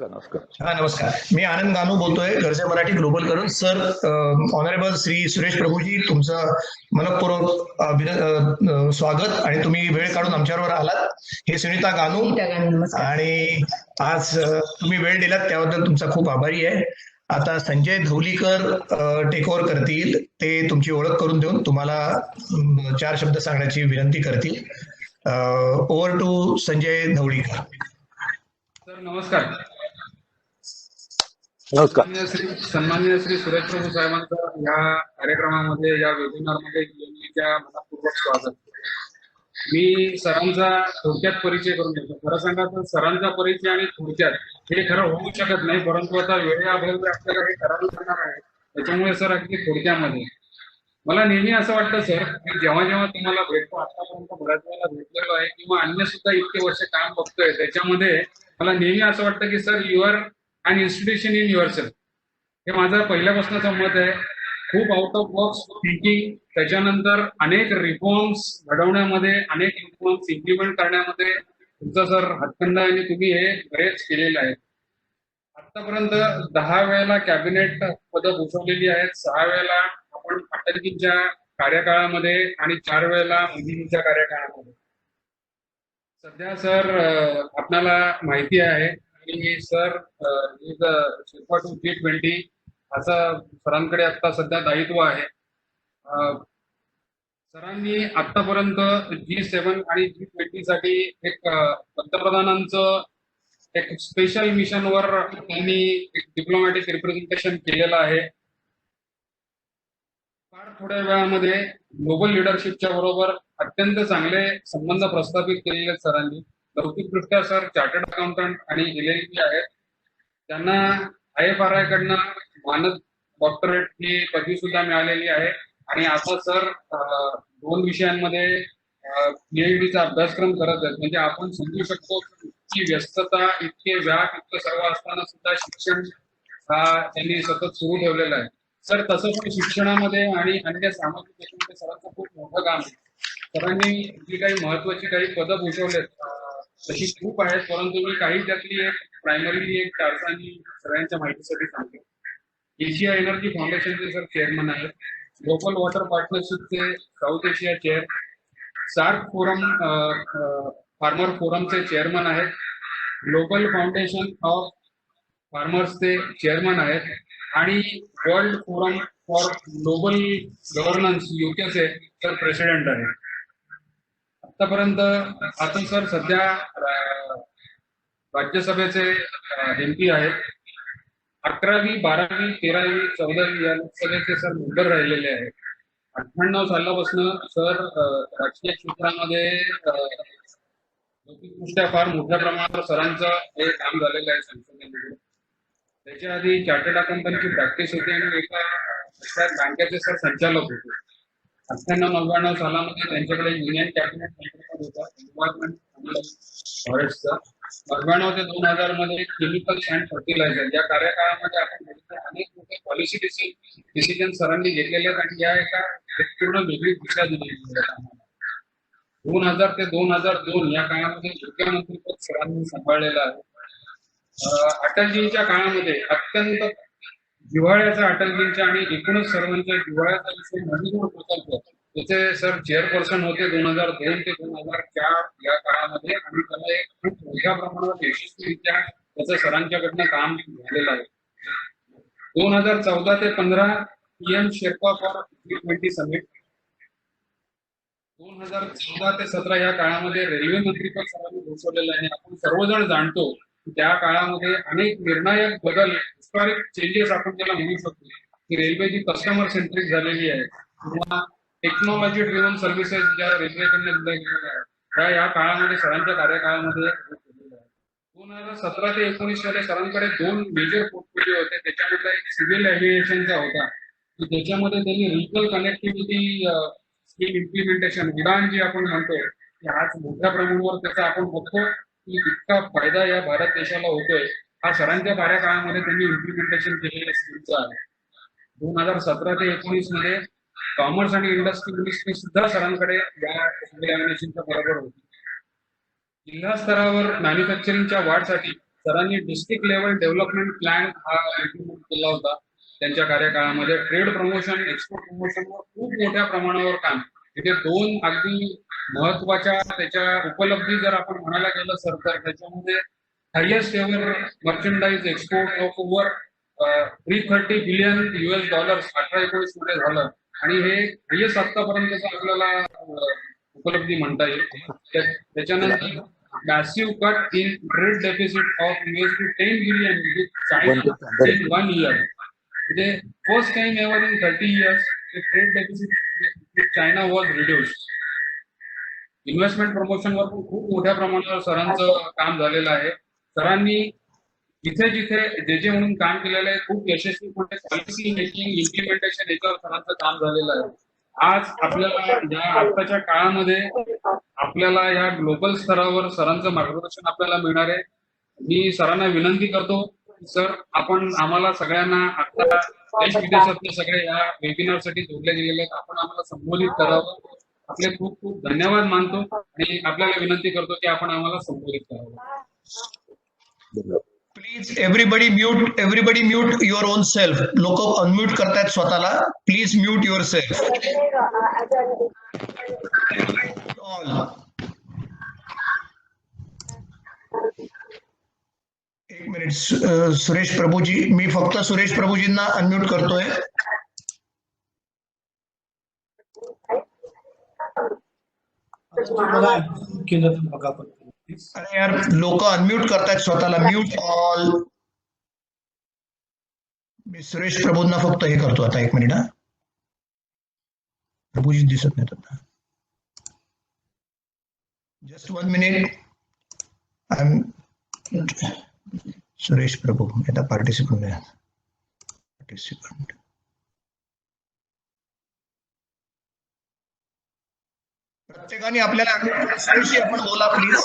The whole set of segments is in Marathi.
नमस्कार. हा नमस्कार. मी आनंद गानू बोलतोय गर्जे मराठी ग्लोबल करून. सर, ऑनरेबल श्री सुरेश प्रभूजी, तुमचं मनपूर्वक स्वागत आणि तुम्ही वेळ काढून आमच्याबरोबर आलात. हे सुनीता गानू नमस्कार. आणि आज तुम्ही वेळ दिलात त्याबद्दल तुमचा खूप आभारी आहे. आता संजय धवलीकर टेक ओव्हर करतील. ते तुमची ओळख करून देऊन तुम्हाला 4 शब्द सांगण्याची विनंती करतील. Over to Sanjay Dhavalikar. Sir नमस्कार. नमस्कार. सन्माननीय श्री सुरेश प्रभू साहेबांचं या कार्यक्रमामध्ये, या वेबिनारमध्ये येण्याच्या मनपूर्वक स्वागत. मी सरांचा थोडक्यात परिचय करून देतो. खरं सांगा तर सरांचा परिचय आणि थोडक्यात हे खरं होऊ शकत नाही, परंतु आता वेळेअभावी आपल्याला हे करावं लागणार आहे. त्याच्यामुळे सर अगदी थोडक्यामध्ये मला नेहमी असं वाटतं सर, की जेव्हा जेव्हा तुम्हाला भेटतो, आतापर्यंत बऱ्याच वेळेला भेटलेलो आहे किंवा अन्य सुद्धा इतके वर्ष काम बघतोय, त्याच्यामध्ये मला नेहमी असं वाटतं की sir you are an institution in yourself. हे माझं पहिल्यापासूनच मत आहे. खूप आउट ऑफ बॉक्स थिंकिंग, त्याच्यानंतर अनेक रिफॉर्म्स घडवण्यामध्ये, अनेक रिफॉर्म्स इम्प्लिमेंट करण्यामध्ये तुमचा सर हातखंडा आणि तुम्ही हे बरेच केलेले आहेत. आतापर्यंत 10 वेळेला कॅबिनेट पदं भूषवलेली आहेत. 6 वेळेला आपण अटलजींच्या कार्यकाळामध्ये आणि 4 वेळेला मोदींच्या कार्यकाळामध्ये. सध्या सर आपल्याला माहिती आहे की सर शिल्पा टू G20 असं सरांकडे आता सध्या दायित्व आहे. सरांनी आतापर्यंत G7 आणि G20 साठी एक पंतप्रधानांचं एक स्पेशल मिशनवर त्यांनी एक डिप्लोमॅटिक रिप्रेझेंटेशन केलेलं आहे. फार थोड्या वेळामध्ये ग्लोबल लिडरशिपच्या बरोबर अत्यंत चांगले संबंध प्रस्थापित केलेले आहेत सरांनी. लौकिकदृष्ट्या सर चार्टर्ड अकाउंटंट आणि LLB आहेत. त्यांना IFRI कडनं मानद डॉक्टरेट ही पदवी सुद्धा मिळालेली आहे आणि आता सर 2 विषयांमध्ये PhDचा अभ्यासक्रम करत आहेत. म्हणजे आपण समजू शकतो की व्यस्तता, इतके व्याप, इतकं सर्व असताना सुद्धा शिक्षण हा त्यांनी सतत सुरू ठेवलेला आहे. सर तसं पण शिक्षणामध्ये आणि अन्य सामाजिक क्षेत्रामध्ये सरांचं खूप मोठं काम आहे. सरांनी जी काही महत्वाची काही पदं भूषवलेत तशी खूप आहेत, परंतु मी काही त्यातली एक प्रायमरीली एक कारसानी सगळ्यांच्या माहितीसाठी सांगतो. एशिया एनर्जी फाउंडेशनचे सर चेअरमन आहेत. ग्लोबल वॉटर पार्टनरशिपचे south Asia chair, SAARC forum farmer फोरमचे चेअरमन आहेत. ग्लोबल फाउंडेशन ऑफ फार्मर्सचे चेअरमन आहेत आणि world forum for global governance UKचे सर प्रेसिडेंट आहेत. आतापर्यंत आता सर सध्या राज्यसभेचे MP आहेत. 11वी, 12वी, 13वी, 14वी या लोकसभेचे सर मेंबर राहिलेले आहेत. 98 सालापासून सर राजकीय क्षेत्रामध्ये लौकिकदृष्ट्या फार मोठ्या प्रमाणावर सरांचं हे काम झालेलं आहे संसदेमध्ये. त्याच्या आधी चार्टर्ड अकाउंटंटची प्रॅक्टिस होती आणि एका बँकेचे सर संचालक होते. 98-99 सालामध्ये त्यांच्याकडे युनियन कॅबिनेट मंत्रिपद होता एन्व्हायरमेंट आणि फॉरेस्टचा. 99 ते 2000 मध्ये केमिकल्स अँड फर्टिलायझर या कार्यकाळामध्ये आपण बघितलं अनेक मोठे पॉलिसी डिसिजन सरांनी घेतलेले आहेत आणि या एका पूर्ण वेगळी दिशा दिलेली आहे. 2000 ते 2002 या काळामध्ये ऊर्जा मंत्रिपद सरांनी सांभाळलेलं आहे. अटलजींच्या काळामध्ये अत्यंत जिव्हाळ्याचा अटलजींच्या आणि एकूणच सर्वांच्या जिव्हाळ्याचा विषय नदीजोड प्रकल्प, त्याचे सर चेअरपर्सन होते 2002 ते 2004 या काळामध्ये आणि त्याला एक खूप मोठ्या प्रमाणावर यशस्वीरित्या त्याचं सरांच्याकडनं काम झालेलं आहे. 2014 ते 15 PM Sherpa for G20 summit. 2014 ते 17 या काळामध्ये रेल्वे मंत्रिपद सरांनी घोषवलेलं आहे. आपण सर्वजण जाणतो त्या काळामध्ये अनेक निर्णायक बदल, हिस्टॉरिक चेंजेस आपण त्याला म्हणू शकतो की रेल्वे जी कस्टमर सेंट्रिक झालेली आहे किंवा टेक्नॉलॉजी ड्रिव्हन सर्व्हिसेस ज्या रेल्वेकडनं दिल्या गेलेल्या आहेत त्या या काळामध्ये सरांच्या कार्यकाळामध्ये केलेल्या आहेत. 2017 ते 19 मध्ये सरांकडे 2 मेजर पोर्टफोलिओ होते. त्याच्यामधला एक सिव्हिल एव्हिएशनचा होता की त्याच्यामध्ये त्यांनी रिजनल कनेक्टिव्हिटी स्कीम इम्प्लिमेंटेशन, उडान जी आपण म्हणतो की आज मोठ्या प्रमाणावर त्याचा आपण बघतो की इतका फायदा या भारत देशाला होतोय. हा सरांच्या कार्यकाळामध्ये त्यांनी इम्प्लिमेंटेशन केलेल्या स्कीमचा आहे. 2017 ते 19 मध्ये कॉमर्स आणि इंडस्ट्री मिनिस्ट्री सुद्धा सरांकडे या सिव्हिल एव्हिएशनच्या बरोबर होती. जिल्हा स्तरावर मॅन्युफॅक्चरिंगच्या वाढसाठी सरांनी डिस्ट्रिक्ट लेवल डेव्हलपमेंट प्लॅन हा इम्प्लिमेंट केला होता त्यांच्या कार्यकाळामध्ये. ट्रेड प्रमोशन, एक्सपोर्ट प्रमोशनवर खूप मोठ्या प्रमाणावर काम. तिथे दोन अगदी महत्वाच्या त्याच्या उपलब्धी जर आपण म्हणायला गेलं सर, तर त्याच्यामध्ये highest ever मर्चंडाईज export of over $330 billion 18-19 मध्ये झालं आणि हे हायएस्ट आतापर्यंतचं आपल्याला उपलब्धी म्हणता येईल. त्याच्यानंतर massive cut in trade deficit of $10 billion with China in 1 year. म्हणजे first time ever in 30 years trade deficit with China was reduced. Investment प्रमोशनवर पण खूप मोठ्या प्रमाणावर सरांचं काम झालेलं आहे. सरांनी जिथे जिथे जे जे म्हणून काम केलेलं आहे, खूप यशस्वीपणे पॉलिसी मेकिंग, इम्प्लिमेंटेशन याच्यावर सरांचं काम झालेलं आहे. आज आपल्याला या आताच्या काळामध्ये आपल्याला या ग्लोबल स्तरावर सरांचं मार्गदर्शन आपल्याला मिळणार आहे. मी सरांना विनंती करतो, सर आपण आम्हाला सगळ्यांना आता देश विदेशातले सगळे या वेबिनारसाठी जोडले गेलेले आहेत, आपण आम्हाला संबोधित करावं. आपले खूप खूप धन्यवाद मानतो आणि आपल्याला विनंती करतो की आपण आम्हाला संबोधित करावं. Please everybody mute your on self. लोक अनम्यूट करतायत स्वतःला. Please mute your self all. एक मिनिट सुरेश प्रभूजी, मी फक्त सुरेश प्रभूजींना अनम्यूट करतोय. केलं बघा पण. अरे यार, लोक अनम्यूट करतायत स्वतःला. Mute all. मी सुरेश प्रभूंना फक्त हे करतो आता. एक मिनिट. हा, प्रभूजी दिसत नाहीत आता. Just 1 minute. I am Suresh Prabhu. आता पार्टिसिपंट आहे. पार्टिसिपंट प्रत्येकाने आपल्याला आपण बोला प्लीज.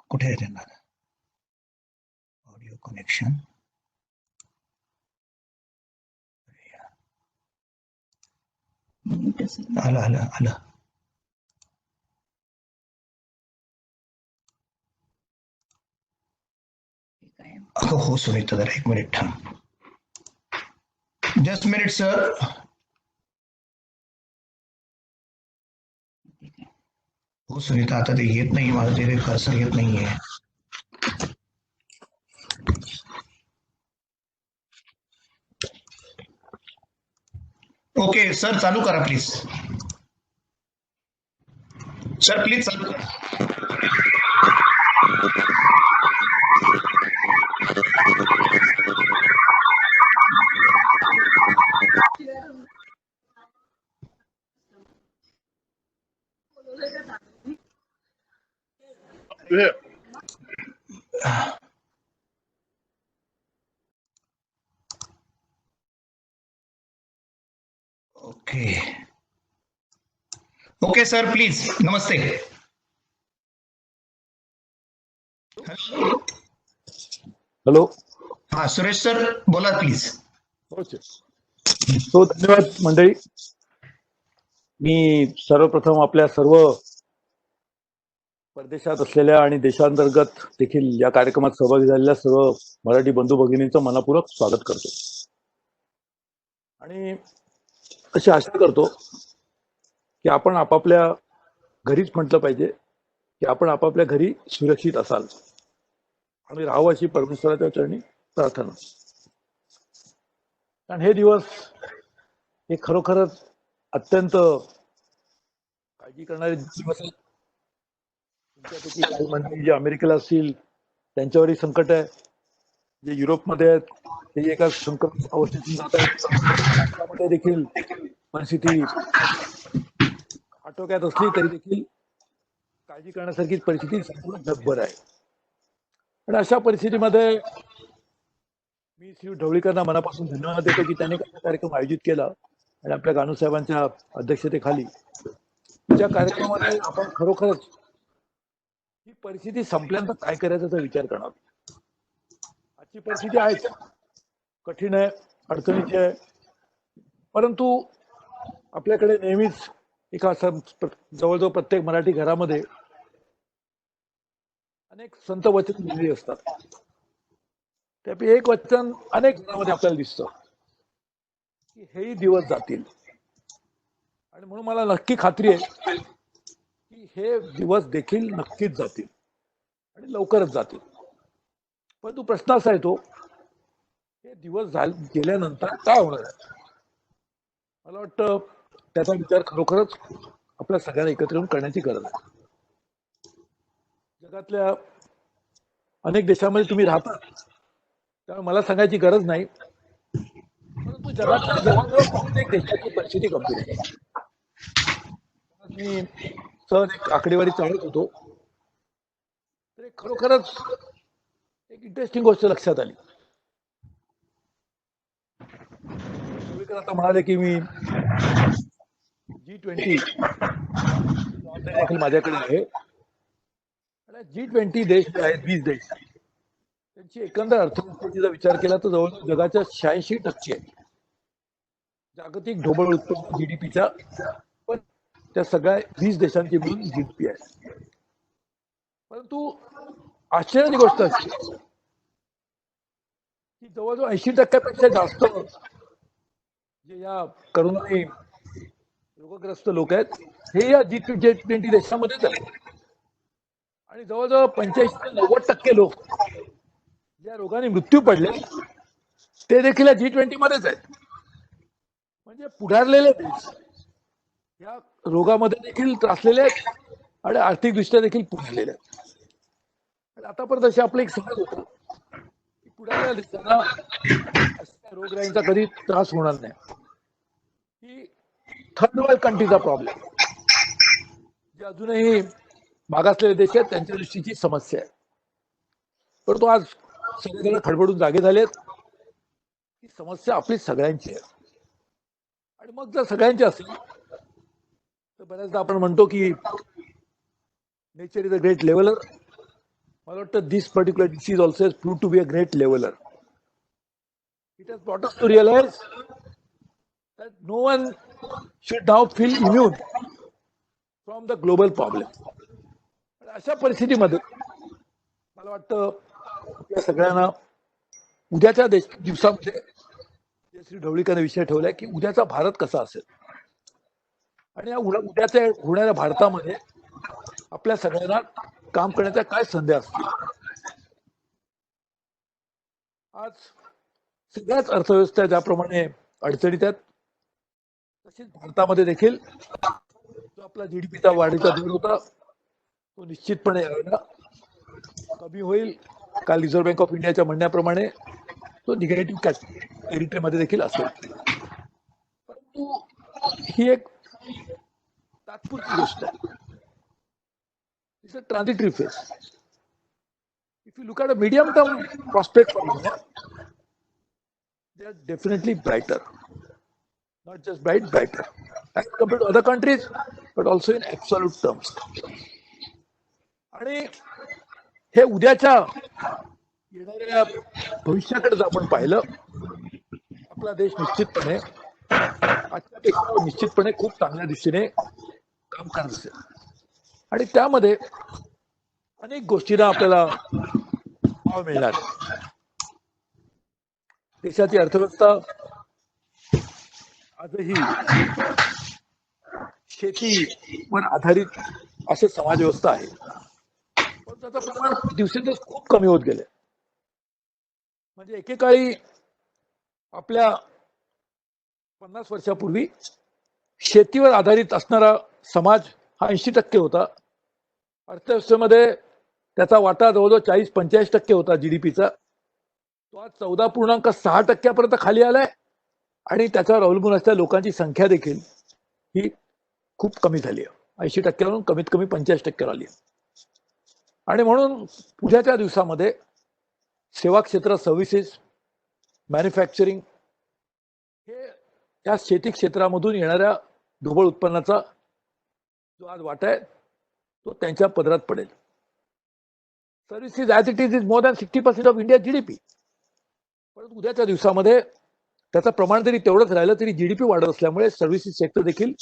कुठे आहे त्यांना ऑडिओ कनेक्शन? आलं आलं आलं. हो हो सुनीता, जरा 1 मिनिट थांब. Just minute sir. हो सुनीता, आता ते येत नाही, माझं ते कर्सर येत नाहीये. ओके सर, चालू करा प्लीज. सर प्लीज चालू करा. Okay okay sir please. Namaste. Hello. हा सुरेश सर बोला प्लीज. तो धन्यवाद मंडळी. मी सर्वप्रथम आपल्या सर्व परदेशात असलेल्या आणि देशांतर्गत देखील या कार्यक्रमात सहभागी झालेल्या सर्व मराठी बंधू भगिनींचं मनपूर्वक स्वागत करतो आणि अशी आशा करतो की आपण आपापल्या घरीच म्हटलं पाहिजे की आपण आपापल्या घरी सुरक्षित असाल आणि राहावं अशी परमेश्वराच्या चरणी प्रार्थना. कारण हे दिवस हे खरोखरच अत्यंत काळजी करणारे दिवस आहेत. तुमच्यापैकी काही मंडळी जे अमेरिकेला असतील त्यांच्यावरही संकट आहे, जे युरोपमध्ये आहेत ते एका संकट अवस्थेतून जात आहेत. भारतामध्ये देखील परिस्थिती आटोक्यात असली तरी देखील काळजी करण्यासारखी परिस्थिती संपूर्ण जगभर आहे. आणि अशा परिस्थितीमध्ये मी श्री ढवळीकरांना मनापासून धन्यवाद देतो की त्यांनी कार्यक्रम आयोजित केला आणि आपल्या गानू साहेबांच्या अध्यक्षतेखाली ज्या कार्यक्रमामध्ये आपण खरोखरच ही परिस्थिती संपल्यानंतर काय करायचा विचार करणार. आजची परिस्थिती आहेच, कठीण आहे, अडचणीची आहे, परंतु आपल्याकडे नेहमीच एका जवळजवळ प्रत्येक मराठी घरामध्ये अनेक संत वचन लिहिली असतात. त्यापैकी एक वचन अनेक घरामध्ये आपल्याला दिसतं की हेही दिवस जातील. आणि म्हणून मला नक्की खात्री आहे की हे दिवस देखील नक्कीच जातील आणि लवकरच जातील. परंतु प्रश्न असा येतो, हे दिवस गेल्यानंतर काय होणार आहे? मला वाटतं त्याचा विचार खरोखरच आपल्या सगळ्यांना एकत्र येऊन करण्याची गरज आहे. जगातल्या अनेक देशांमध्ये तुम्ही राहता, त्यामुळे मला सांगायची गरज नाही, परंतु जगातल्या जवळजवळ प्रत्येक देशाची परिस्थिती गंभीर आहे. मी सहज एक आकडेवारी चालत होतो, तर खरोखरच एक इंटरेस्टिंग गोष्ट लक्षात आली. आता म्हणाले की मी G20 देखील माझ्याकडे आहे. G20 देश जे आहेत, 20 देश, त्यांची एकंदर अर्थव्यवस्थेचा विचार केला तर जवळजवळ जगाच्या 86% जागतिक ढोबळ उत्पन्न जीडीपीच्या, पण त्या सगळ्या 20 देशांची मिळून जीडीपी आहे. परंतु आश्चर्याची गोष्ट अशी की जवळजवळ 80% जास्त जे या करोनाने रोगग्रस्त लोक आहेत, हे या G20 देशामध्येच आहेत. आणि जवळजवळ 85 ते 90% लोक ज्या रोगाने मृत्यू पडले ते देखील या G20 मध्येच आहेत. म्हणजे पुढारलेले देश या रोगामध्ये देखील त्रासलेले आहेत आणि आर्थिकदृष्ट्या देखील पुढारलेले आहेत. आणि आतापर्यंत अशी आपली एक समज होता की पुढारलेल्या देशांना अशा रोगराईंचा कधी त्रास होणार नाही. ही थर्ड वर्ल्ड कंट्रीचा प्रॉब्लेम, जे अजूनही मागासलेले देश आहेत त्यांच्या दृष्टीची समस्या आहे. परंतु आज सगळेजण खडबडून जागे झालेत ही समस्या आपली सगळ्यांची आहे. आणि मग जर सगळ्यांची असेल तर बऱ्याचदा आपण म्हणतो की nature is a great leveller. मला वाटतं this particular disease also has proved to be a great leveller. It has brought us to realise that no one should now feel immune from the global problem. अशा परिस्थितीमध्ये मला वाटतं या सगळ्यांना उद्याच्या दिवसामध्ये श्री ढवळीकरांनी विषय ठेवलाय की उद्याचा भारत कसा असेल आणि या उद्याच्या होणाऱ्या भारतामध्ये आपल्या सगळ्यांना काम करण्याच्या काय संधी असतील. आज सगळ्याच अर्थव्यवस्था ज्याप्रमाणे अडचणीत आहेत, तसेच भारतामध्ये देखील जो आपला जीडीपीचा वाढीचा दर होता तो निश्चितपणे कमी होईल. काल रिझर्व्ह बँक ऑफ इंडियाच्या म्हणण्याप्रमाणे तो निगेटिव्ह टेरिटरीमध्ये देखील असेल. परंतु ही एक तात्पुरती गोष्ट आहे. It's a transitory phase. If you look at a medium term prospect for India, they are definitely brighter. Not just brighter as compared to other countries, but also in absolute terms. आणि हे उद्याच्या येणाऱ्या भविष्याकडे जर आपण पाहिलं, आपला देश निश्चितपणे आजच्यापेक्षा निश्चितपणे खूप चांगल्या दिशेने काम करत असेल. आणि त्यामध्ये अनेक गोष्टींना आपल्याला वाव मिळणार. देशाची अर्थव्यवस्था आजही शेतीवर आधारित असे समाजव्यवस्था आहे, पण त्याचं प्रमाण दिवसेंदिवस खूप कमी होत गेले. म्हणजे एकेकाळी आपल्या 50 वर्षापूर्वी शेतीवर आधारित असणारा समाज हा 80% होता. अर्थव्यवस्थेमध्ये त्याचा वाटा जवळजवळ 40-45% होता जीडीपीचा. तो आज 14.6% खाली आलाय. आणि त्याच्यावर अवलंबून असलेल्या लोकांची संख्या देखील ही खूप कमी झाली आहे. 80%वरून कमीत कमी 85% आली आहे. आणि म्हणून पुढच्या दिवसामध्ये सेवा क्षेत्र, सर्व्हिसेस, मॅन्युफॅक्चरिंग हे या शेती क्षेत्रामधून येणाऱ्या ढोबळ उत्पन्नाचा जो आज वाटा आहे तो त्यांच्या पदरात पडेल. Services as it is more than 60% of India GDP. परंतु उद्याच्या दिवसामध्ये त्याचं प्रमाण जरी तेवढंच राहिलं तरी जीडीपी वाढत असल्यामुळे सर्व्हिसेस सेक्टर देखील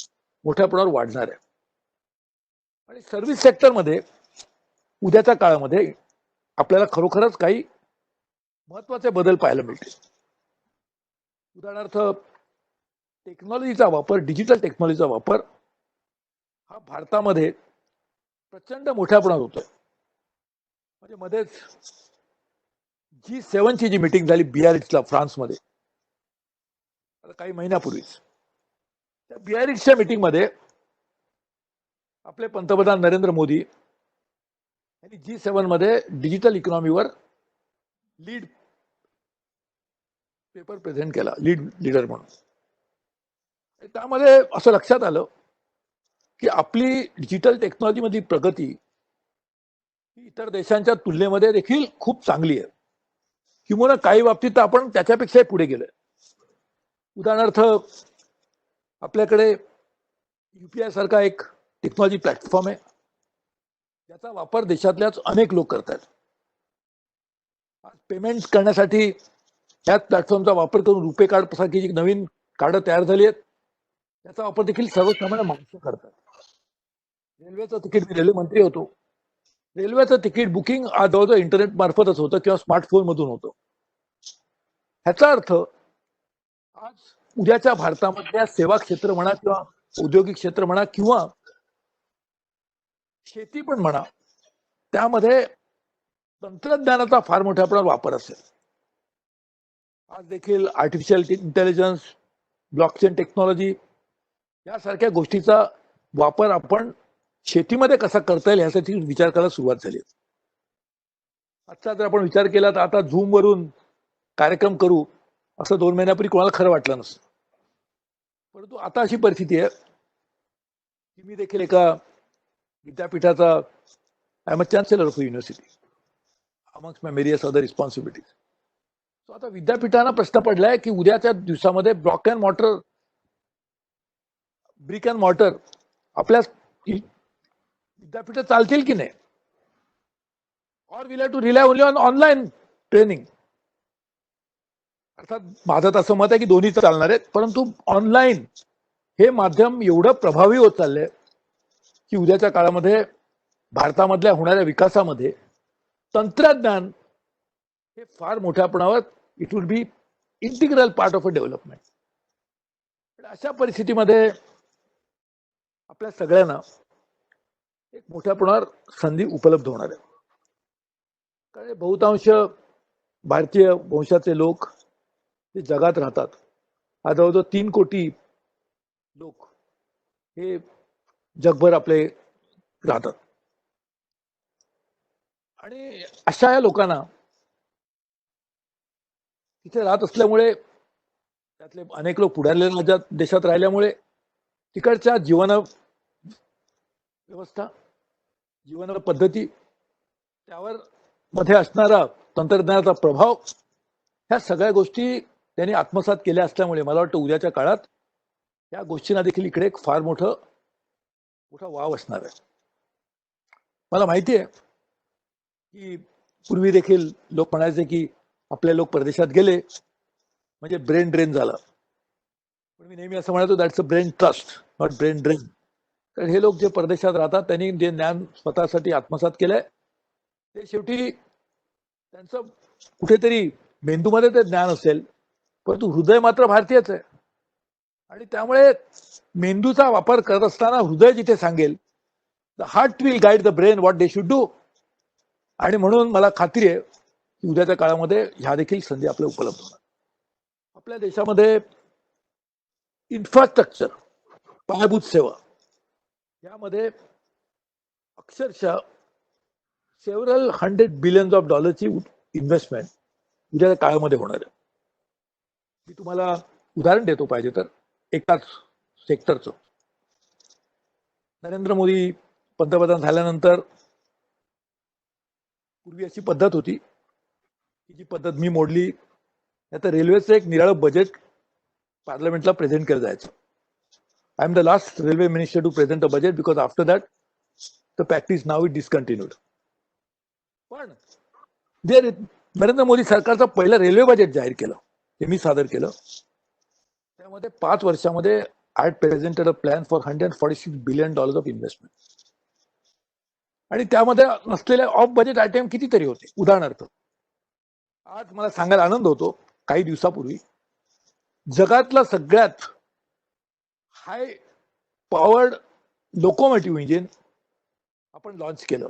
मोठ्या प्रमाणावर वाढणार आहे. आणि सर्व्हिस सेक्टरमध्ये उद्याच्या काळामध्ये आपल्याला खरोखरच काही महत्वाचे बदल पाहायला मिळतील. उदाहरणार्थ टेक्नॉलॉजीचा वापर, डिजिटल टेक्नॉलॉजीचा वापर हा भारतामध्ये प्रचंड मोठ्या प्रमाणात होतोय. म्हणजे मध्येच G7ची जी मीटिंग झाली बियारिट्झला फ्रान्समध्ये काही महिन्यापूर्वीच, त्या बियारिट्झच्या मीटिंगमध्ये आपले पंतप्रधान नरेंद्र मोदी यांनी G7 मध्ये डिजिटल इकॉनॉमीवर लीड पेपर प्रेझेंट केला, लीडर म्हणून. त्यामध्ये असं लक्षात आलं की आपली डिजिटल टेक्नॉलॉजी मधली प्रगती ही इतर देशांच्या तुलनेमध्ये देखील खूप चांगली आहे, किंवा काही बाबतीत आपण त्याच्यापेक्षाही पुढे गेलोय. उदाहरणार्थ आपल्याकडे UPI सारखा एक टेक्नॉलॉजी प्लॅटफॉर्म आहे, ज्याचा वापर देशातल्याच अनेक लोक करतात. पेमेंट करण्यासाठी याच प्लॅटफॉर्मचा वापर करून रुपे कार्ड सारखी जी नवीन कार्ड तयार झाली आहेत, त्याचा वापर देखील सर्वसामान्य माणसं करतात. रेल्वेचं तिकीट, मी रेल्वे मंत्री होतो, रेल्वेचं तिकीट बुकिंग आज जवळजवळ इंटरनेट मार्फतच होतं किंवा स्मार्टफोन मधून होतं. ह्याचा अर्थ आज उद्याच्या भारतामधल्या सेवा क्षेत्र म्हणा किंवा औद्योगिक क्षेत्र म्हणा किंवा शेती पण म्हणा, त्यामध्ये तंत्रज्ञानाचा फार मोठ्या प्रमाणात वापर असेल. आज देखील आर्टिफिशियल इंटेलिजन्स, ब्लॉकचेन टेक्नॉलॉजी यासारख्या गोष्टीचा वापर आपण शेतीमध्ये कसा करता येईल यासाठी विचार करायला सुरुवात झाली. आजचा जर आपण विचार केला तर आता झूम वरून कार्यक्रम करू असं 2 महिन्यापूर्वी कोणाला खरं वाटलं नसतं. परंतु आता अशी परिस्थिती आहे की मी देखील एका विद्यापीठाचा, I am a chancellor of university amongst my various other responsibilities. So आता विद्यापीठांना प्रश्न पडलाय की उद्याच्या दिवसामध्ये ब्रिक अँड मॉर्टर आपल्या विद्यापीठ चालतील की नाही, or will have to rely only on online training. अर्थात माझं असं मत आहे की दोन्ही चालणार आहेत, परंतु ऑनलाईन हे माध्यम एवढं प्रभावी होत चाललंय की उद्याच्या काळामध्ये भारतामधल्या होणाऱ्या विकासामध्ये तंत्रज्ञान हे फार मोठ्या प्रमाणावर it will be integral part of a development. अशा परिस्थितीमध्ये आपल्या सगळ्यांना एक मोठ्या प्रमाणावर संधी उपलब्ध होणार आहे. कारण बहुतांश भारतीय वंशाचे लोक ते जगात राहतात. आज जवळजवळ 3 कोटी लोक हे जगभर आपले राहतात. आणि अशा या लोकांना तिथे राहत असल्यामुळे, त्यातले अनेक लोक पुढारलेल्या देशात राहिल्यामुळे तिकडच्या जीवन व्यवस्था, जीवन पद्धती, त्यावर मध्ये असणारा तंत्रज्ञानाचा प्रभाव, ह्या सगळ्या गोष्टी त्यांनी आत्मसात केल्या असल्यामुळे मला वाटतं उद्याच्या काळात या गोष्टींना देखील इकडे एक फार मोठा वाव असणार आहे. मला माहिती आहे की पूर्वी देखील लोक म्हणायचे की आपले लोक परदेशात गेले म्हणजे ब्रेन ड्रेन झाला, पण मी नेहमी असं म्हणायचो that's a brain trust, not brain drain. कारण हे लोक जे परदेशात राहतात त्यांनी जे ज्ञान स्वतःसाठी आत्मसात केलंय ते शेवटी त्यांचं कुठेतरी मेंदूमध्ये ते ज्ञान असेल, परंतु हृदय मात्र भारतीयच आहे. आणि त्यामुळे मेंदूचा वापर करत असताना हृदय जिथे सांगेल, the heart will guide the brain what they should do. आणि म्हणून मला खात्री आहे की उद्याच्या काळामध्ये ह्या देखील संधी आपल्याला उपलब्ध होणार. आपल्या देशामध्ये इन्फ्रास्ट्रक्चर, पायाभूत सेवा यामध्ये अक्षरशः सेव्हरल $100 बिलियन ची इन्व्हेस्टमेंट उद्याच्या काळामध्ये होणार आहे. मी तुम्हाला उदाहरण देतो पाहिजे तर एकाच सेक्टरचं. नरेंद्र मोदी पंतप्रधान झाल्यानंतर पूर्वी अशी पद्धत होती की जी पद्धत मी मोडली, आता रेल्वेचं एक निराळं बजेट पार्लमेंटला प्रेझेंट केलं जायचं. I am the last railway minister to present a budget because after that the practice now is discontinued. पण जे नरेंद्र मोदी सरकारचं पहिलं रेल्वे बजेट जाहीर केलं, ते मी सादर केलं, त्यामध्ये 5 वर्षामध्ये I had presented a plan for $146 billion of investment. आणि त्यामध्ये नसलेले ऑफ बजेट आयटम कितीतरी होते. उदाहरणार्थ, आज मला सांगायला आनंद होतो, काही दिवसापूर्वी जगातला सगळ्यात हाय पॉवर्ड लोकोमोटिव्ह इंजिन आपण लॉन्च केलं.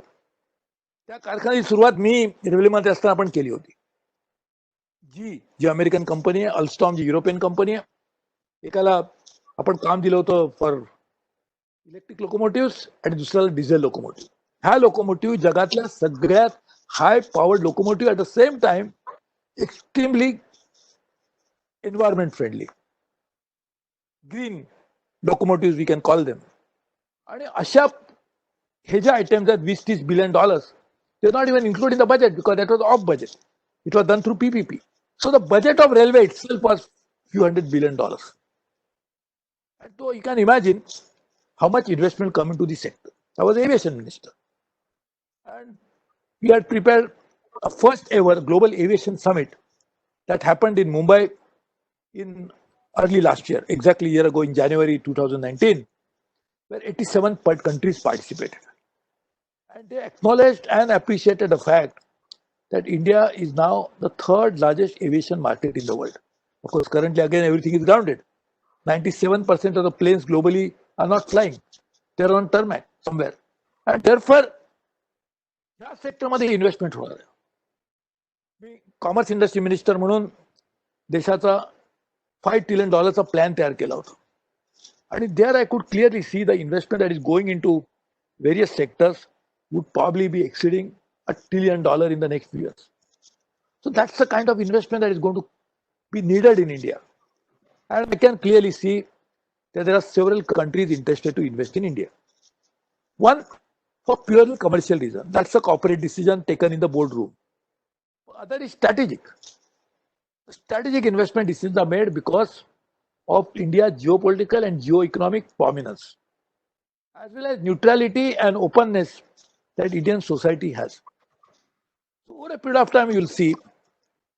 त्या कारखान्याची सुरुवात मी रेल्वेमध्ये असताना आपण केली होती. जी अमेरिकन कंपनी आहे, अल्स्टॉम जी युरोपियन कंपनी आहे. एकाला आपण काम दिलं होतं फॉर इलेक्ट्रिक लोकोमोटिव्ह आणि दुसऱ्याला डिझेल लोकोमोटिव्ह. ह्या लोकोमोटिव्ह जगातल्या सगळ्यात high powered locomotive, at the same time extremely environment friendly, green locomotive we can call them. आणि अशा हे जे आयटम्स आहेत $20-30 billion, they are not even included in the budget because that was off budget. It was done through PPP. So the budget of railway itself was few $100 billion. And so you can imagine how much investment come into the sector. I was aviation minister. And we had prepared a first ever global aviation summit that happened in Mumbai in early last year, exactly a year ago in January 2019, where 87 countries participated. And they acknowledged and appreciated the fact that India is now the third largest aviation market in the world. Of course, currently again everything is grounded. 97% of the planes globally are not flying. They are on tarmac somewhere. And therefore, या सेक्टरमध्ये इन्व्हेस्टमेंट होणार आहे. मी कॉमर्स इंडस्ट्री मिनिस्टर म्हणून देशाचा $5 ट्रिलियन प्लॅन तयार केला होता. आणि there I could clearly see the investment that is going into various sectors would probably be exceeding $1 trillion in the next few years. So that's the kind of investment that is going to be needed in India. And I can clearly see that there are several countries interested to invest in India. One, for purely commercial reason. That's a corporate decision taken in the boardroom. Other is strategic. Strategic investment decisions are made because of India's geopolitical and geo-economic prominence, as well as neutrality and openness that Indian society has. So over a period of time, you will see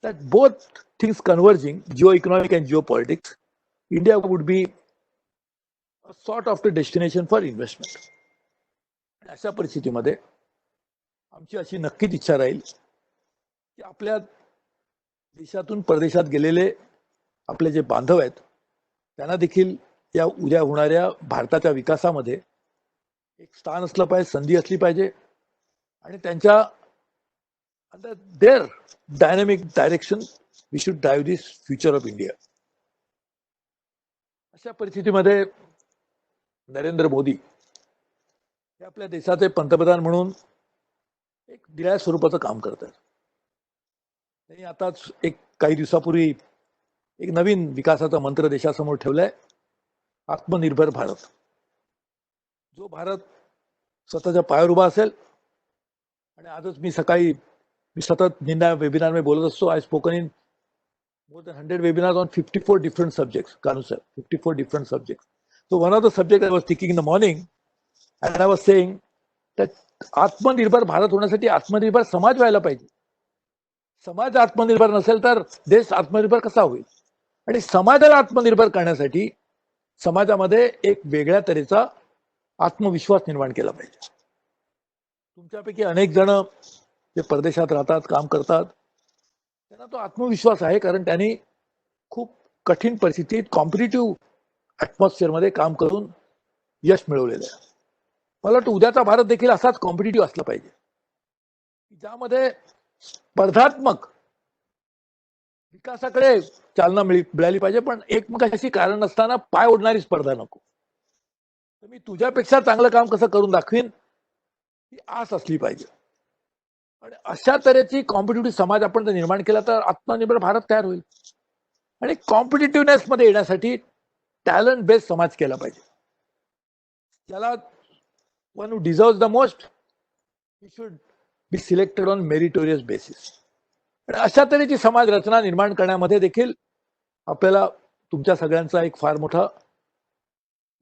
that both things converging, geo-economic and geopolitics, India would be a sort of the destination for investment. अशा परिस्थितीमध्ये आमची अशी नक्कीच इच्छा राहील की आपल्या देशातून परदेशात गेलेले आपले जे बांधव आहेत त्यांना देखील या उद्या होणाऱ्या भारताच्या विकासामध्ये एक स्थान असलं पाहिजे, संधी असली पाहिजे. आणि त्यांच्या under their dynamic direction we should drive this future of India. अशा परिस्थितीमध्ये नरेंद्र मोदी हे आपल्या देशाचे पंतप्रधान म्हणून एक दिल्या स्वरूपाचं काम करतात. त्यांनी आताच काही दिवसापूर्वी एक नवीन विकासाचा मंत्र देशासमोर ठेवलाय, आत्मनिर्भर भारत. जो भारत स्वतःच्या पायावर उभा असेल. आणि आजच मी सकाळी सतत निंदा वेबिनार में बोलत असतो. I spoken in more than 100 webinars on 54 different subjects. Kanu sir, 54 different subjects. So one of the subjects I was thinking in the morning, and I was saying that आत्मनिर्भर भारत होण्यासाठी आत्मनिर्भर समाज व्हायला पाहिजे. समाज आत्मनिर्भर नसेल तर देश आत्मनिर्भर कसा होईल. आणि समाजाला आत्मनिर्भर करण्यासाठी समाजामध्ये एक वेगळ्या तऱ्हेचा आत्मविश्वास निर्माण केला पाहिजे. तुमच्यापैकी अनेक जण जे परदेशात राहतात, काम करतात, त्यांना तो आत्मविश्वास आहे कारण त्यांनी खूप कठीण परिस्थितीत कॉम्पिटिटिव्ह ॲटमॉस्फिअरमध्ये काम करून यश मिळवलेलं आहे. मला वाटतं उद्याचा भारत देखील असाच कॉम्पिटिटिव्ह असला पाहिजे, ज्यामध्ये स्पर्धात्मक विकासाकडे चालना मिळाली पाहिजे, पण एकमेकाशी कारण नसताना पाय ओढणारी स्पर्धा नको. तर मी तुझ्यापेक्षा चांगलं काम कसं करून दाखवीन ही आस असली पाहिजे. आणि अशा तऱ्हेची कॉम्पिटिटिव्ह समाज आपण जर निर्माण केला तर आत्मनिर्भर भारत तयार होईल. आणि कॉम्पिटिटिव्हनेस मध्ये येण्यासाठी टॅलेंट बेस्ड समाज केला पाहिजे. ज्याला one who deserves the most he should be selected on meritorious basis. आणि अशा तऱ्हेची समाज रचना निर्माण करण्यामध्ये देखील आपल्याला तुमच्या सगळ्यांचा एक फार मोठा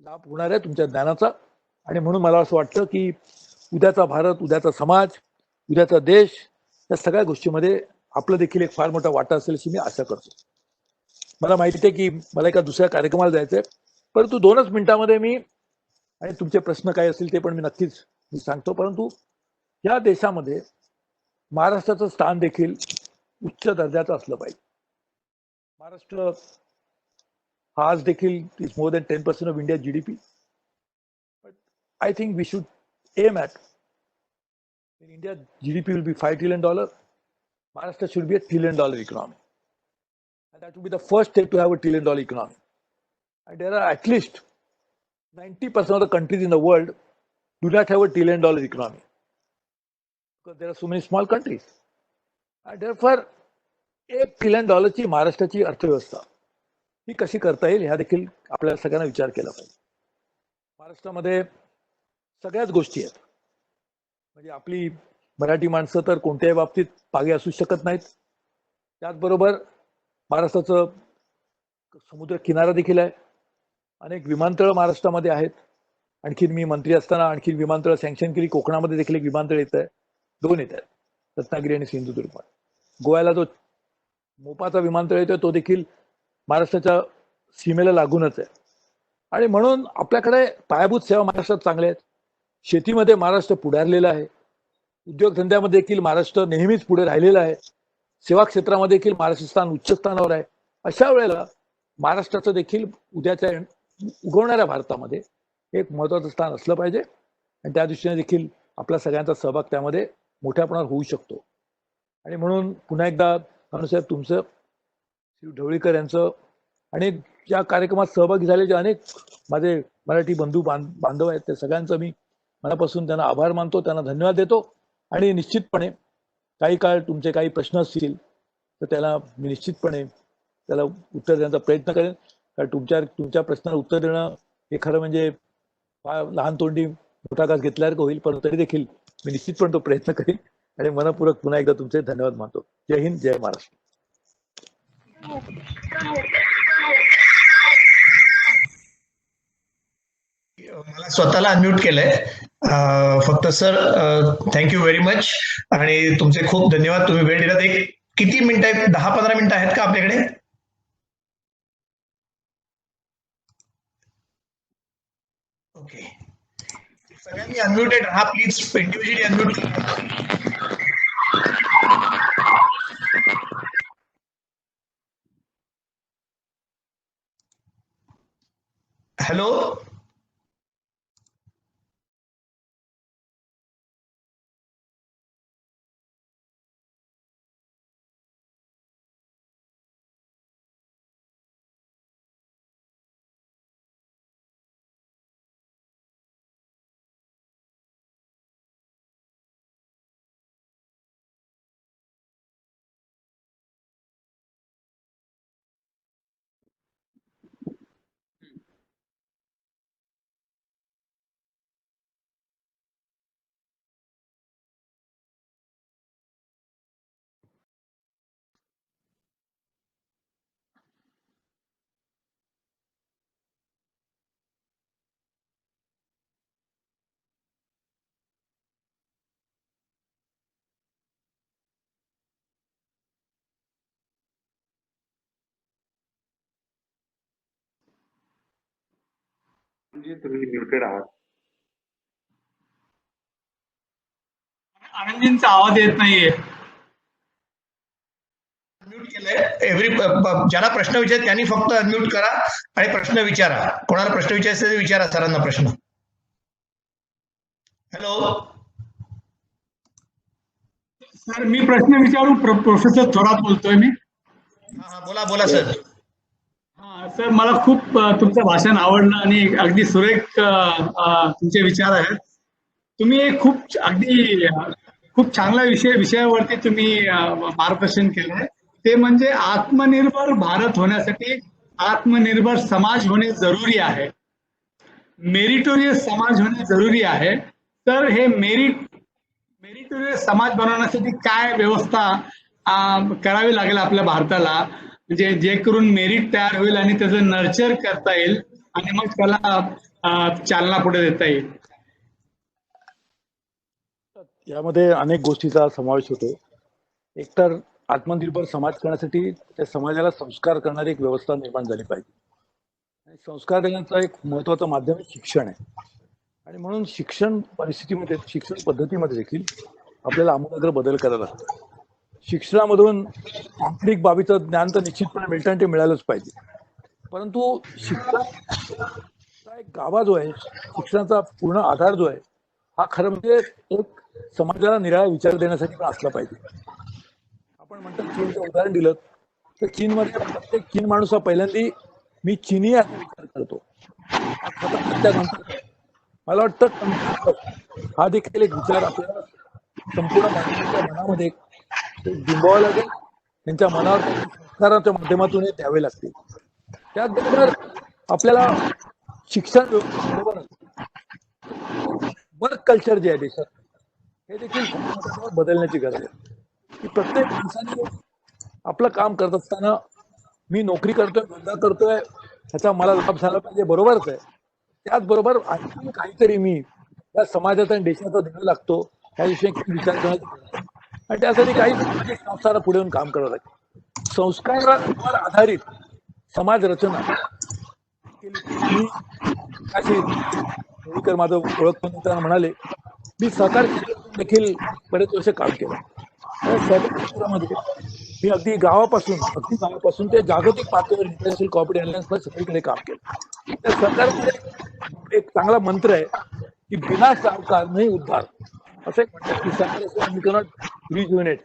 लाभ होणार आहे, तुमच्या ज्ञानाचा. आणि म्हणून मला असं वाटतं की उद्याचा भारत, उद्याचा समाज, उद्याचा देश या सगळ्या गोष्टीमध्ये आपलं देखील एक फार मोठा वाटा असेल अशी मी आशा करतो. मला माहिती आहे की मला एका दुसऱ्या कार्यक्रमाला जायचंय, परंतु 2च मिनिटांमध्ये मी आणि तुमचे प्रश्न काय असतील ते पण मी सांगतो. परंतु या देशामध्ये महाराष्ट्राचं स्थान देखील उच्च दर्जाचं असलं पाहिजे. महाराष्ट्र हा आज देखील is more than 10% of India GDP. But I think we should aim at in India GDP will be $5 trillion. Maharashtra should be a $1 trillion economy. And that would be the first step to have a $1 trillion economy. And there are at least 90% of the countries in the world do not have a $1 trillion economy. Because there are so many small countries. And therefore, $1 trillion ची महाराष्ट्राची अर्थव्यवस्था ही कशी करता येईल ह्या देखील आपल्याला सगळ्यांना विचार केला पाहिजे. महाराष्ट्रामध्ये सगळ्याच गोष्टी आहेत. म्हणजे आपली मराठी माणसं तर कोणत्याही बाबतीत मागे असू शकत नाहीत. त्याचबरोबर महाराष्ट्राचं समुद्र किनारा देखील आहे. अनेक विमानतळ महाराष्ट्रामध्ये आहेत. आणखीन मी मंत्री असताना आणखीन विमानतळ सँक्शन केली. कोकणामध्ये देखील एक विमानतळ येत आहे, 2 येत आहेत, रत्नागिरी आणि सिंधुदुर्ग. गोव्याला जो मोपाचा विमानतळ येतोय तो देखील महाराष्ट्राच्या सीमेला लागूनच आहे. आणि म्हणून आपल्याकडे पायाभूत सेवा महाराष्ट्रात चांगल्या आहेत. शेतीमध्ये महाराष्ट्र पुढारलेला आहे. उद्योगधंद्यामध्ये देखील महाराष्ट्र नेहमीच पुढे राहिलेला आहे. सेवा क्षेत्रामध्ये देखील महाराष्ट्र स्थान उच्च स्थानावर आहे. अशा वेळेला महाराष्ट्राचं देखील उद्याच्या उगवणाऱ्या भारतामध्ये एक महत्त्वाचं स्थान असलं पाहिजे. आणि त्या दृष्टीने देखील आपला सगळ्यांचा सहभाग त्यामध्ये मोठ्या प्रमाणात होऊ शकतो. आणि म्हणून पुन्हा एकदा भानुसाहेब तुमचं, श्री ढवळीकर यांचं आणि या कार्यक्रमात सहभागी झालेले अनेक माझे मराठी बंधू बांधव आहेत त्या सगळ्यांचं मी मनापासून त्यांना आभार मानतो, त्यांना धन्यवाद देतो. आणि निश्चितपणे काही काळ तुमचे काही प्रश्न असतील तर त्याला मी निश्चितपणे त्याला उत्तर देण्याचा प्रयत्न करेन. कारण तुमच्या प्रश्नाला उत्तर देणं हे खरं म्हणजे लहान तोंडी मोठा घास घेतल्यासारखं होईल, पण तरी देखील मी निश्चितपणे तो प्रयत्न करेन. आणि मनपूर्वक पुन्हा एकदा तुमचे धन्यवाद मानतो. जय हिंद, जय महाराष्ट्र. मला स्वतःला अनम्यूट केलंय. फक्त सर थँक्यू व्हेरी मच आणि तुमचे खूप धन्यवाद. तुम्ही वेळ दिलात. एक किती मिनिटं आहेत? 10-15 मिनिटं आहेत का आपल्याकडे? ओके, सगळ्यांनी अनम्यूटेड राहा प्लीज. इंडिव्हिज्युअली अनम्यूट करा. हॅलो, तुम्ही म्युटेड आहात. आनंदींचा आवाज येत नाहीये. अनम्यूट केलंय. ज्यांना प्रश्न विचार त्यांनी फक्त अनम्यूट करा आणि प्रश्न विचारा. कोणाला प्रश्न विचारायचे ते विचारा सरांना प्रश्न. हॅलो सर, मी प्रश्न विचारू. प्रोफेसर थोरात बोलतोय मी. हा, बोला बोला सर. हा सर, मला खूप तुमचं भाषण आवडलं आणि अगदी सुरेख तुमचे विचार आहेत. तुम्ही एक खूप चांगला विषयावरती तुम्ही मार्गदर्शन केलंय. ते म्हणजे आत्मनिर्भर भारत होण्यासाठी आत्मनिर्भर समाज होणे जरुरी आहे. मेरिटोरियस समाज होणे जरुरी आहे. तर हे मेरिटोरियस समाज बनवण्यासाठी काय व्यवस्था करावी लागेल आपल्या भारताला, म्हणजे जे करून मेरिट तयार होईल आणि त्याचं नर्चर करता येईल आणि मग त्याला चालना पुढे देता येईल. यामध्ये अनेक गोष्टीचा समावेश होतो. एकतर आत्मनिर्भर समाज करण्यासाठी त्या समाजाला संस्कार करणारी एक व्यवस्था निर्माण झाली पाहिजे. आणि संस्कार देण्याचं एक महत्वाचं माध्यम शिक्षण आहे. आणि म्हणून शिक्षण परिस्थितीमध्ये, शिक्षण पद्धतीमध्ये देखील आपल्याला आमूलाग्र बदल करायला लागतो. शिक्षणामधून तांत्रिक बाबीचं ज्ञान तर निश्चितपणे मिळतं आणि ते मिळालंच पाहिजे. परंतु शिक्षणाचा एक गाभा जो आहे, शिक्षणाचा पूर्ण आधार जो आहे, हा खरं म्हणजे एक समाजाला निराळा विचार देण्यासाठी पण असला पाहिजे. आपण म्हणतो चीनचं उदाहरण दिलं तर चीनमध्ये प्रत्येक चीन माणूस हा पहिल्यांदा मी चीनी असा विचार करतो. त्यानंतर मला वाटतं हा देखील एक विचार आपल्याला संपूर्ण माणसाच्या मनामध्ये बिंबवावा लागेल. त्यांच्या मनावर संस्काराच्या माध्यमातून द्यावे लागतील. त्याचबरोबर आपल्याला शिक्षण बरोबर वर्क कल्चर जे आहे देशात, हे देखील बदलण्याची गरज आहे. की प्रत्येक माणसाने आपलं काम करत असताना मी नोकरी करतोय, धंदा करतोय, ह्याचा मला लाभ झाला पाहिजे, बरोबरच आहे. त्याचबरोबर आणखी काहीतरी मी या समाजाचा आणि देशाचा देणं लागतो ह्याविषयी विचार करण्याची, आणि त्यासाठी काही संस्थांना पुढे येऊन काम करावं लागेल. संस्कारावर आधारित समाज रचना केली. माझं ओळख म्हणाले मी सहकार क्षेत्रात देखील बरेच वर्ष काम केलं. सहकार क्षेत्रामध्ये मी अगदी गावापासून ते जागतिक पातळीवर इंटरनॅशनल कॉर्पोरेट अलायन्स सगळीकडे काम केलं. त्या सरकारमध्ये एक चांगला मंत्र आहे की बिना सावकार नाही उद्धार, असं एक म्हणतात की सरकार रिज्युनेट.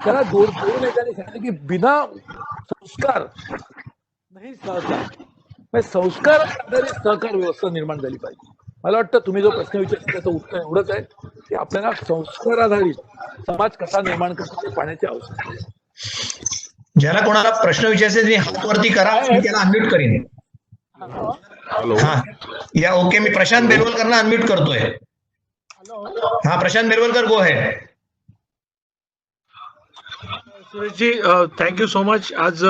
त्याला दोन एकाने सांगितलं की बिना संस्कार नाही सहकार, संस्कार आधारित सहकार व्यवस्था निर्माण झाली पाहिजे. मला वाटतं तुम्ही जो प्रश्न विचारला त्याचं उत्तर एवढंच आहे की आपल्याला संस्कार आधारित समाज कसा निर्माण करता ते पाहण्याची आवश्यकता आहे. ज्याला कोणाला प्रश्न विचारायचे त्यांनी हात वरती करा, मी त्याला अनम्यूट करीन. हा या ओके, मी प्रशांत बेलवलकरना अनम्यूट करतोय. हा Prashant Belwalkar, go ahead. सुरेशजी, thank you so much. आज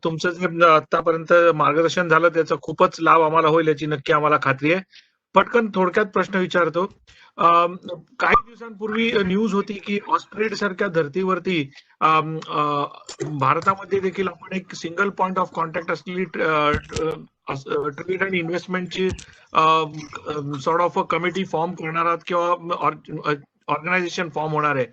तुमचं जे आतापर्यंत मार्गदर्शन झालं त्याचा खूपच लाभ आम्हाला होईल याची नक्की आम्हाला खात्री आहे. पटकन थोडक्यात प्रश्न विचारतो. काही दिवसांपूर्वी न्यूज होती की ऑस्ट्रेलिया सारख्या धर्तीवरती भारतामध्ये देखील आपण एक सिंगल पॉइंट ऑफ कॉन्टॅक्ट असलेली ट्रेड अँड इन्व्हेस्टमेंटची sort of a committee form करणार आहात किंवा ऑर्गनायझेशन फॉर्म होणार आहे.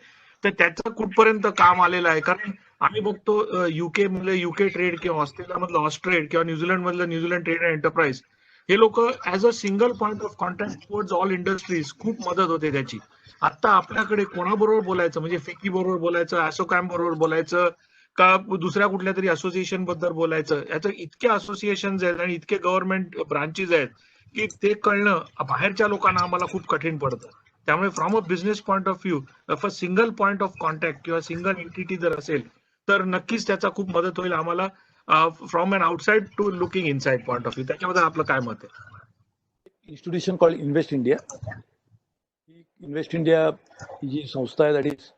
तर त्याचं कुठपर्यंत काम आलेलं आहे? कारण आम्ही बघतो युके मधलं युके ट्रेड किंवा ऑस्ट्रेलिया मधलं ऑस्ट्रेड किंवा न्यूझीलंड मधलं न्यूझीलंड ट्रेड अँड एंटरप्राइज, हे लोक as a single point of contact towards all industries खूप मदत होते त्याची. आता आपल्याकडे कोणाबरोबर बोलायचं, म्हणजे फेकी बरोबर बोलायचं, असोकॅम बरोबर बोलायचं का दुसऱ्या कुठल्या तरी असोसिएशन बद्दल बोलायचं? याचं इतके असोसिएशन आहेत आणि इतके गव्हर्नमेंट ब्रांचेस आहेत की ते कळणं बाहेरच्या लोकांना आम्हाला खूप कठीण पडतं. त्यामुळे from a business point of view a single point of contact किंवा सिंगल एंटिटी जर असेल तर नक्कीच त्याचा खूप मदत होईल आम्हाला from an outside to looking inside point of view. त्याच्याबद्दल आपलं काय मत आहे? Institution called invest India. Invest India ही जी संस्था आहे that is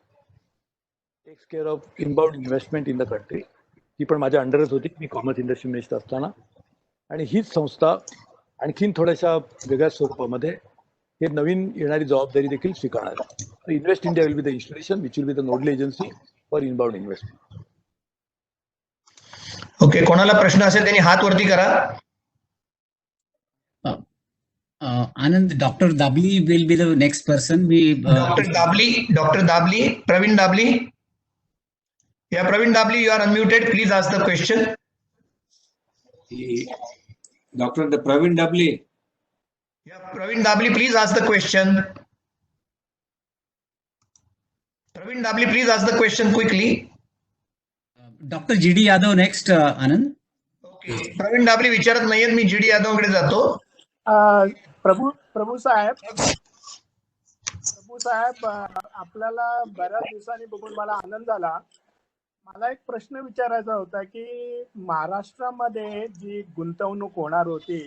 takes care of inbound investment in the country, ती पण माझ्या अंडरच होती मी कॉमर्स इंडस्ट्री मिनिस्टर असताना. आणि हीच संस्था आणखीन थोड्याशा वेगळ्या स्वरूपामध्ये हे नवीन येणारी जबाबदारी देखील स्वीकारणार आहे. Invest India will be the institution which will be the nodal agency for inbound investment. Okay, कोणाला प्रश्न असेल त्यांनी हात वरती करा. Anand, Dr. Dabli will be the next person. Dr. Dabli, Praveen Dabli. Yeah, Praveen Dabli, you are unmuted. Please ask the question. Dr. Praveen Dabli. Yeah, Praveen Dabli, please ask the question. Praveen Dabli, please ask the question quickly. Dr. GD Yadav next, Anand. Okay, Praveen Dabli विचारत नाहीयेत, मी GD यादव कडे जातो. प्रभू साहेब, आपल्याला बऱ्याच दिवसांनी बघून मला आनंद झाला. मला एक प्रश्न विचारायचा होता की महाराष्ट्रामध्ये जी गुंतवणूक होणार होती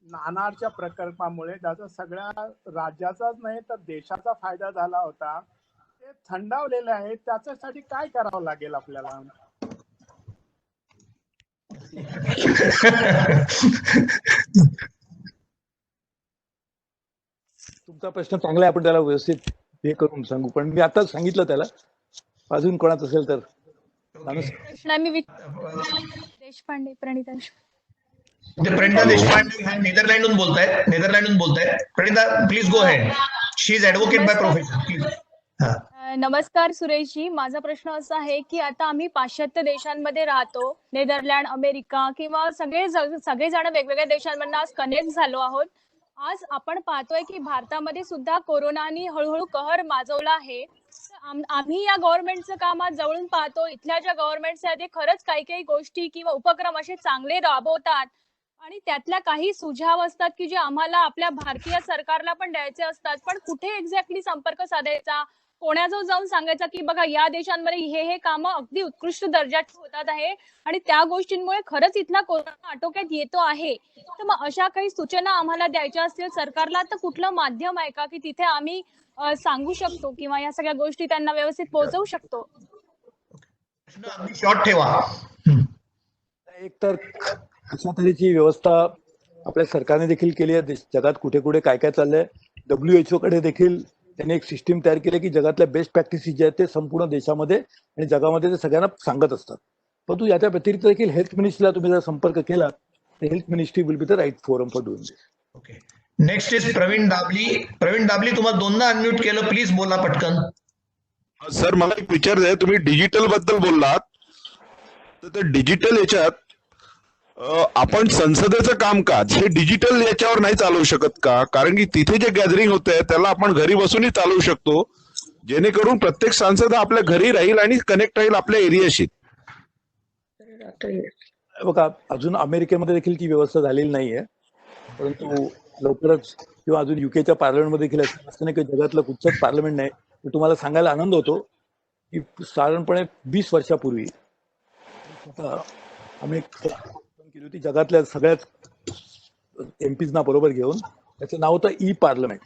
नाणारच्या प्रकल्पामुळे, त्याचा सगळ्या राज्याचाच नाही तर देशाचा फायदा झाला होता, ते थंडावलेले आहे. त्याच्यासाठी काय करावं लागेल आपल्याला? तुमचा प्रश्न चांगला आहे, आपण त्याला व्यवस्थित हे करून सांगू. पण मी आता सांगितलं त्याला अजून कोणाचं असेल तर प्रश्न आम्ही देशपांडे प्रणिता प्रणिता देशपांडे ह्या नेदरलँडहून बोलतायत. Pranita please go head. She is advocate by profession. Please. नमस्कार सुरेशजी, माझा प्रश्न असा आहे की आता आम्ही पाश्चात्य देशांमध्ये राहतो, नेदरलँड, अमेरिका किंवा सगळेजण वेगवेगळ्या देशांमधून आज कनेक्ट झालो आहोत. आज आपण पाहतोय की भारतामध्ये सुद्धा कोरोनाने हळूहळू कहर माजवला आहे. आम्ही या गव्हर्नमेंटचं काम आज जवळून पाहतो. इथल्या ज्या गव्हर्नमेंट्स आहेत ते खरंच काही काही गोष्टी किंवा उपक्रम असे चांगले राबवतात आणि त्यातल्या काही सुझाव असतात की जे आम्हाला आपल्या भारतीय सरकारला पण द्यायचे असतात. पण कुठे एक्झॅक्टली संपर्क साधायचा, कोणाजवळ जाऊन सांगायचा की बघा या देशांमध्ये हे कामं अगदी उत्कृष्ट दर्जाची होतात आहे आणि त्या गोष्टींमुळे खरंच इथला कोरोना आटोक्यात येतो आहे. तर मग अशा काही सूचना आम्हाला द्यायच्या असतील सरकारला तर कुठलं माध्यम आहे का की तिथे आम्ही सांगू शकतो किंवा या सगळ्या गोष्टी त्यांना व्यवस्थित पोहोचवू शकतो? शॉर्ट ठेवा. एक तर अशा तऱ्हेची व्यवस्था आपल्या सरकारने देखील केली आहे. जगात कुठे कुठे काय काय चाललंय. WHO कडे देखील त्यांनी एक सिस्टीम तयार केली की जगातल्या बेस्ट प्रॅक्टिसेस जे आहेत ते संपूर्ण देशामध्ये आणि जगामध्ये ते सगळ्यांना सांगत असतात. परंतु याच्या व्यतिरिक्त देखील हेल्थ मिनिस्ट्रीला तुम्ही जर संपर्क केला तर health ministry will be the right forum for doing this. Okay. Next is Praveen Dabli. तुम्हाला दोनदा अनम्यूट केलं. प्लीज बोला पटकन. सर मला एक विचारायचं आहे, तुम्ही डिजिटल बद्दल बोललात तर ते डिजिटल याच्यात आपण संसदेचं कामकाज हे डिजिटल याच्यावर नाही चालवू शकत का? कारण की तिथे जे गॅदरिंग होते त्याला आपण घरी बसूनही चालवू शकतो, जेणेकरून प्रत्येक सांसद आपल्या घरी राहील आणि कनेक्ट राहील आपल्या एरियाशी. बघा अजून अमेरिकेमध्ये देखील ती व्यवस्था झालेली नाहीये, परंतु लवकरच किंवा अजून युकेच्या पार्लमेंटमध्ये देखील असं नाही की जगातलं कुठचंच पार्लमेंट नाही. तुम्हाला सांगायला आनंद होतो की साधारणपणे 20 वर्षापूर्वी आम्ही केली होती जगातल्या सगळ्याच एमपीजना बरोबर घेऊन. त्याचं नाव होतं e parliament.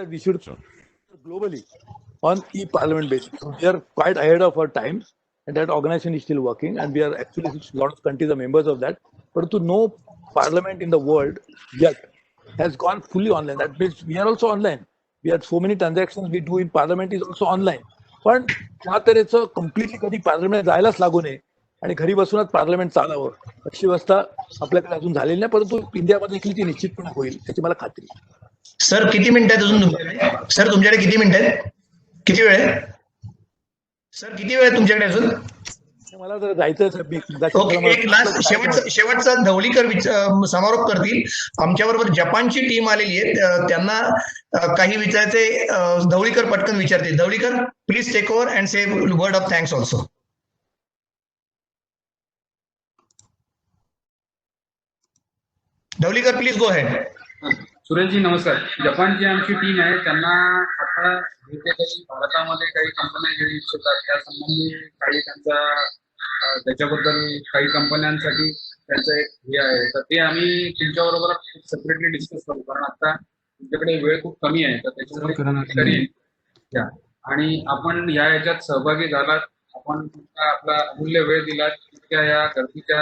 We should globally on e parliament basis. We are quite ahead of our time and that organization is still working and we are actually a lot of countries are members of that, but no parliament in the world yet has gone fully online. That means we are also online. We have so many transactions we do in parliament is also online. पण त्या तऱ्हेचं कम्प्लिटली कधी पार्लमेंट जायलाच लागू नये आणि घरी बसूनच पार्लमेंट चालावं अशी व्यवस्था आपल्याकडे अजून झालेली नाही, परंतु इंडियामध्ये देखील ती निश्चितपणे होईल याची मला खात्री आहे. सर किती मिनिटं आहेत अजून तुमच्याकडे? सर तुमच्याकडे किती मिनिटं आहेत? किती वेळ आहे सर? किती वेळ आहे तुमच्याकडे अजून? मला जर जायचं. ओके. एक लास्ट शेवटचा ढवळीकर समारोप करतील. आमच्या बरोबर जपानची टीम आलेली आहे, त्यांना काही विचारायचे. ढवळीकर पटकन विचारतील. Dhavalikar please take over and say word of thanks also. Dhavalikar please go ahead. Sureshji नमस्कार. जपानची आमची टीम आहे, त्यांना आता जिथे काही भारतामध्ये काही कंपन्या घेऊ इच्छितात त्या संबंधी काही त्याच्याबद्दल काही कंपन्यांसाठी त्यांचं एक हे आहे, तर ते आम्ही तुमच्याबरोबर सेपरेटली डिस्कस करू. कारण आता तुमच्याकडे वेळ खूप कमी आहे, तर त्याच्यामुळे आणि आपण या याच्यात सहभागी झालात, आपण आपला अमूल्य वेळ दिलात इतक्या या गर्दीच्या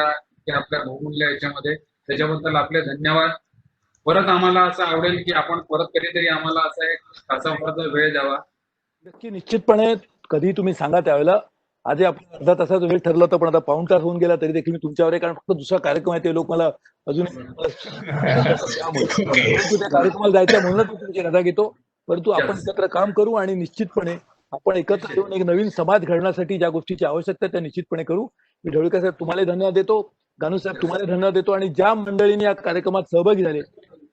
आपल्या बहुमूल्य याच्यामध्ये, त्याच्याबद्दल आपले धन्यवाद. परत आम्हाला असं आवडेल की आपण परत कधीतरी आम्हाला असा एक तासाभराचा वेळ द्यावा. नक्की निश्चितपणे कधी तुम्ही सांगा त्यावेळेला. आधी आपण अर्धा तासाचा वेळ ठरला होता, पण आता पाऊण तास होऊन गेला तरी देखील मी तुमच्यावर आहे, कारण फक्त दुसरा कार्यक्रम आहे ते लोक मला अजून त्या कार्यक्रमाला जायचं म्हणून तुमची रजा घेतो. परंतु आपण एकत्र काम करू आणि निश्चितपणे आपण एकत्र येऊन एक नवीन समाज घडण्यासाठी ज्या गोष्टीची आवश्यकता त्या निश्चितपने करू. मी ढवळीकर साहेब तुम्हाला धन्यवाद देतो, गानू साहेब तुम्हाला धन्यवाद देतो आणि ज्या मंडळींनी या कार्यक्रमात सहभागी झाले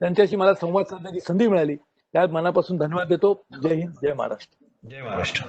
त्यांच्याशी मला संवाद साधण्याची संधी मिळाली त्या मनापासून धन्यवाद देतो. जय हिंद, जय महाराष्ट्र. जय महाराष्ट्र.